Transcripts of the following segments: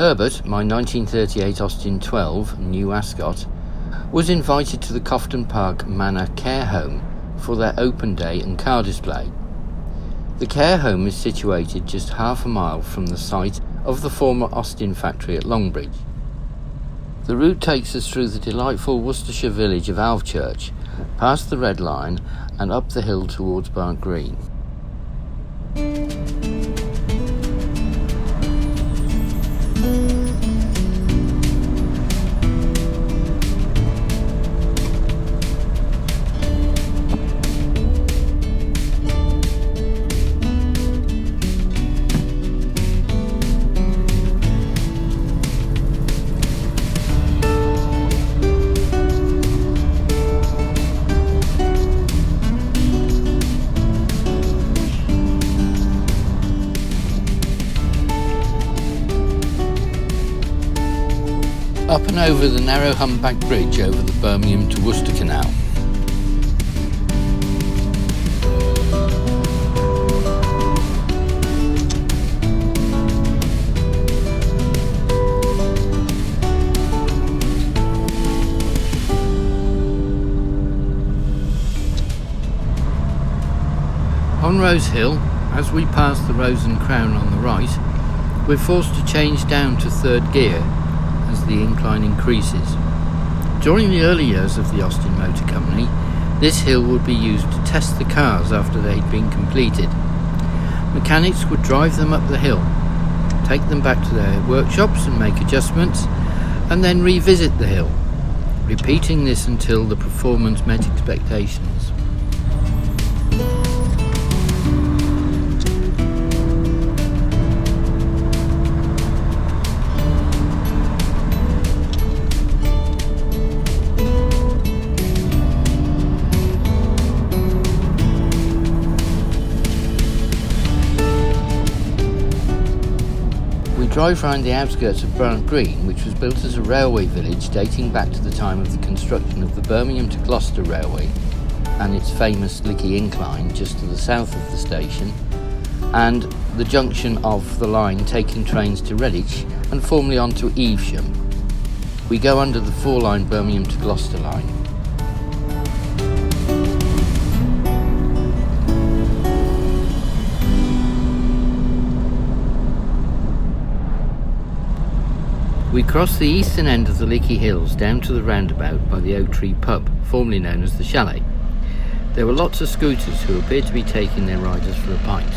Herbert, my 1938 Austin 12 new ascot, was invited to the Cofton Park Manor care home for their open day and car display. The care home is situated just half a mile from the site of the former Austin factory at Longbridge. The route takes us through the delightful Worcestershire village of Alvechurch, past the Red Line and up the hill towards Barnt Green. Up and over the narrow humpback bridge over the Birmingham to Worcester Canal. On Rose Hill, as we pass the Rose and Crown on the right, we're forced to change down to third gear as the incline increases. During the early years of the Austin Motor Company, this hill would be used to test the cars after they'd been completed. Mechanics would drive them up the hill, take them back to their workshops and make adjustments, and then revisit the hill, repeating this until the performance met expectations. Drive round the outskirts of Barnt Green, which was built as a railway village dating back to the time of the construction of the Birmingham to Gloucester Railway and its famous Lickey Incline just to the south of the station, and the junction of the line taking trains to Redditch and formerly on to Evesham. We go under the 4-line Birmingham to Gloucester line. We crossed the eastern end of the Lickey Hills down to the roundabout by the Oak Tree pub, formerly known as the Chalet. There were lots of scooters who appeared to be taking their riders for a pint.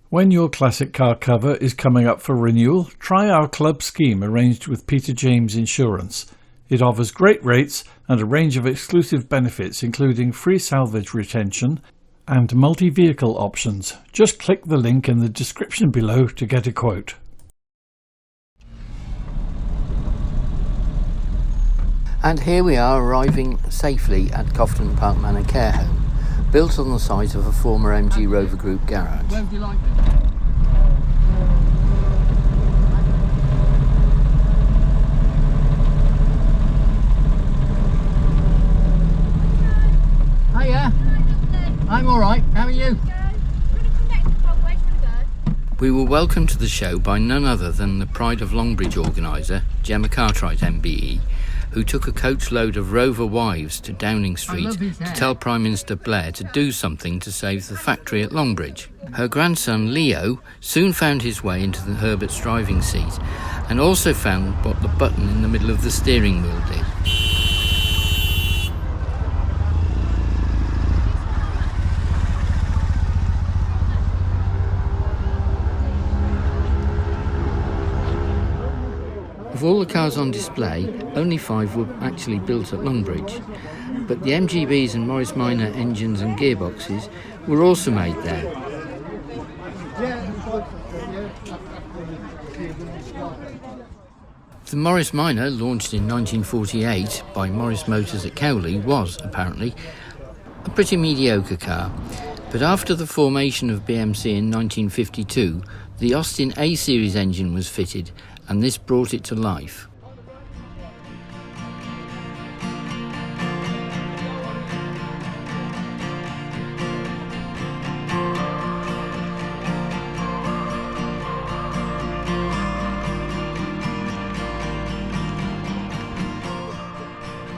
When your classic car cover is coming up for renewal, try our club scheme arranged with Peter James Insurance. It offers great rates and a range of exclusive benefits including free salvage retention and multi-vehicle options. Just click the link in the description below to get a quote. And here we are arriving safely at Cofton Park Manor Care Home, built on the site of a former MG Rover Group garage. Where would you like it? Hiya. I'm alright, how are you? We were welcomed to the show by none other than the Pride of Longbridge organiser, Gemma Cartwright MBE, who took a coach load of Rover wives to Downing Street to tell Prime Minister Blair to do something to save the factory at Longbridge. Her grandson Leo soon found his way into the Herbert's driving seat and also found what the button in the middle of the steering wheel did. Of all the cars on display, only 5 were actually built at Longbridge, but the MGBs and Morris Minor engines and gearboxes were also made there. The Morris Minor, launched in 1948 by Morris Motors at Cowley, was, apparently, a pretty mediocre car, but after the formation of BMC in 1952, the Austin A-Series engine was fitted, and this brought it to life.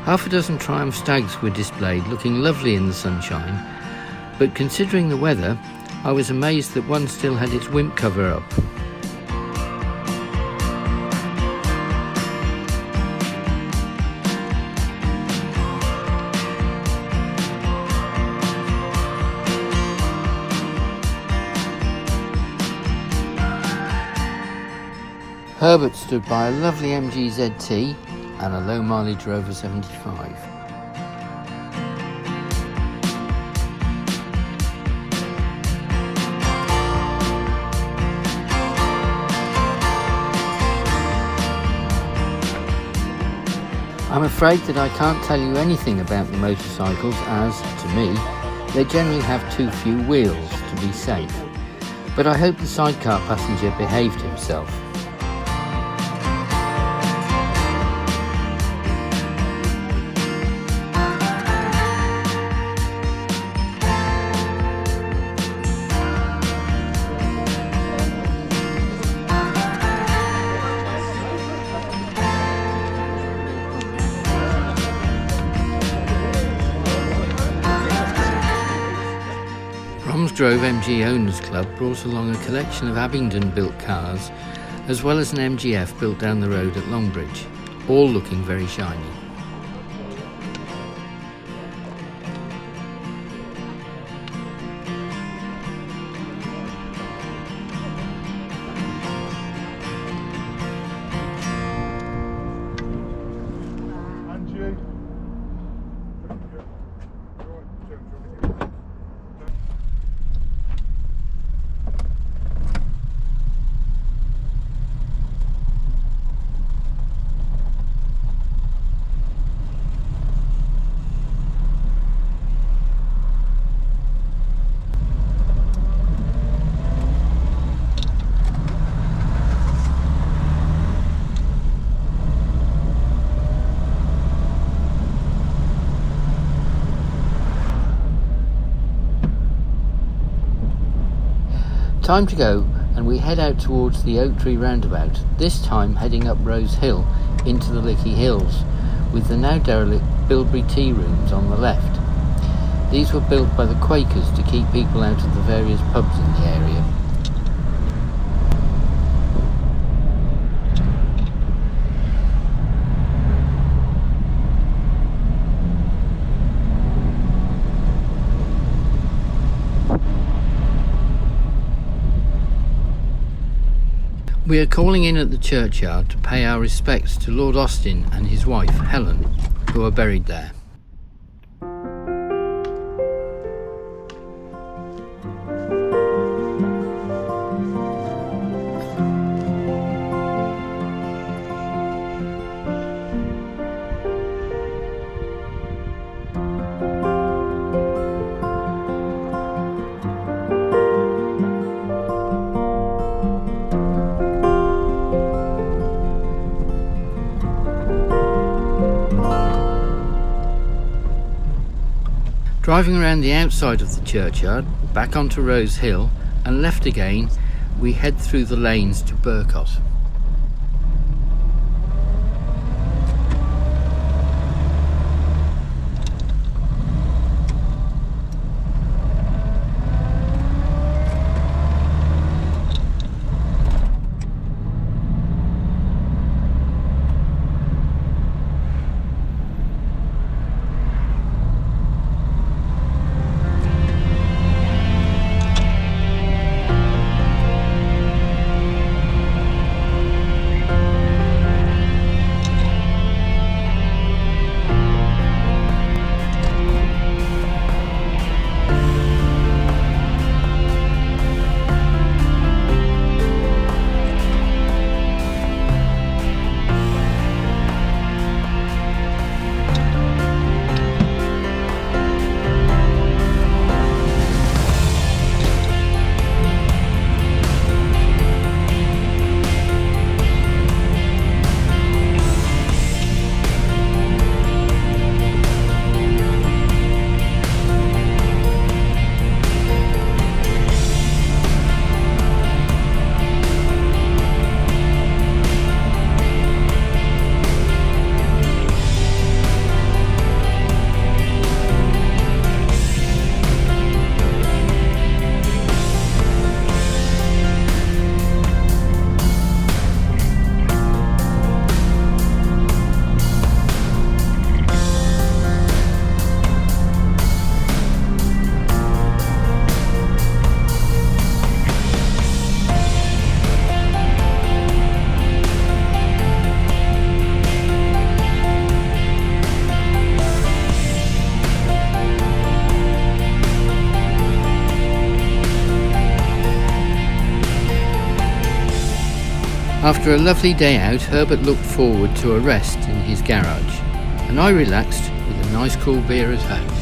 Half a dozen Triumph Stags were displayed, looking lovely in the sunshine, but considering the weather, I was amazed that one still had its wimp cover up. Herbert stood by a lovely MG ZT and a low mileage Rover 75. I'm afraid that I can't tell you anything about the motorcycles as, to me, they generally have too few wheels to be safe. But I hope the sidecar passenger behaved himself. Bromsgrove MG Owners Club brought along a collection of Abingdon-built cars, as well as an MGF built down the road at Longbridge, all looking very shiny. Time to go, and we head out towards the Oak Tree roundabout, this time heading up Rose Hill into the Lickey Hills, with the now derelict Bilberry Tea Rooms on the left. These were built by the Quakers to keep people out of the various pubs in the area. We are calling in at the churchyard to pay our respects to Lord Austin and his wife, Helen, who are buried there. Driving around the outside of the churchyard, back onto Rose Hill, and left again, we head through the lanes to Burcott. After a lovely day out, Herbert looked forward to a rest in his garage, and I relaxed with a nice cool beer at home.